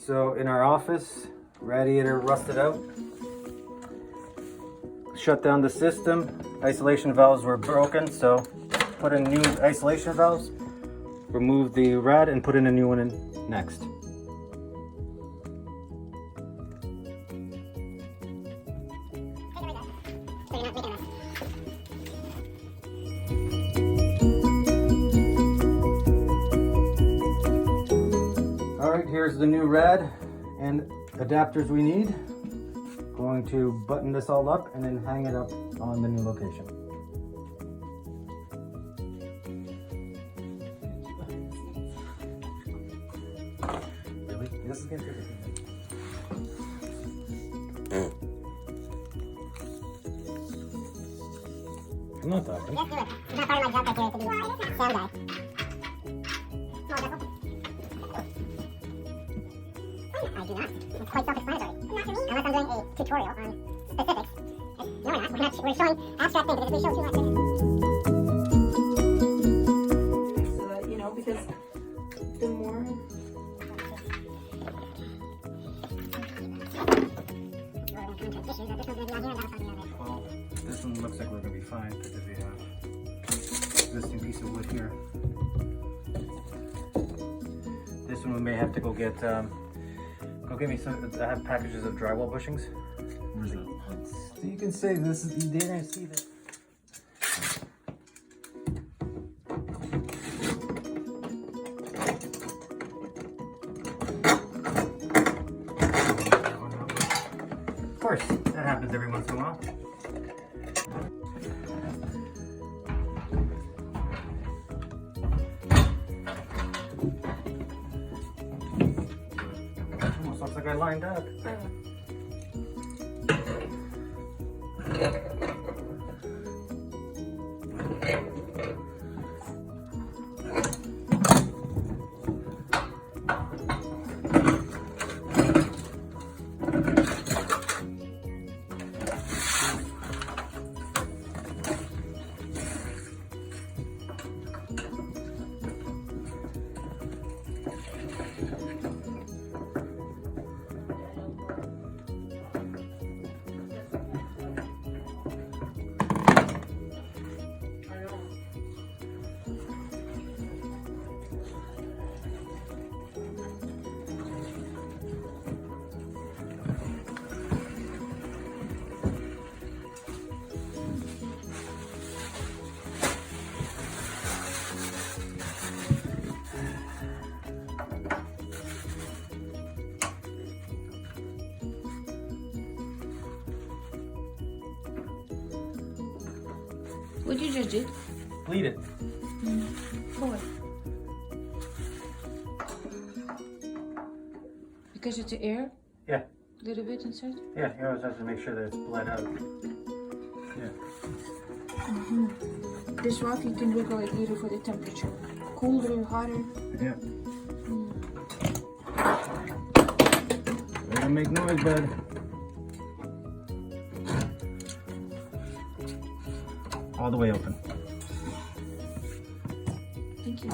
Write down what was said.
So in our office, radiator rusted out. Shut down the system. Isolation valves were broken, so put in new isolation valves. Remove the rad and put in a new one in next. Alright, here's the new rad and adapters we need. Going to button this all up and then hang it up on the new location. Really? This is getting tricky. I'm not talking. Yes, do it. It's not part of my job criteria to be sound guy. I do not. It's quite self-explanatory. Unless I'm doing a tutorial on specifics. No, we're not. We're showing abstract things, but if we show too much, So that, you know, because the more... Well, this one looks like we're going to be fine because we have existing piece of wood here. This one we may have to go get, go get me some, I have packages of drywall bushings. So you can say this is, you didn't see that. Of course, that happens every once in a while. Almost looks like I lined up. What you just did? Bleed it. Boy. Because it's the air? Yeah. A little bit inside? Yeah, you always have to make sure that it's bled out. Yeah. This valve you can regulate either for the temperature. Colder, hotter. Yeah. Don't make noise, bud. All the way open. Thank you.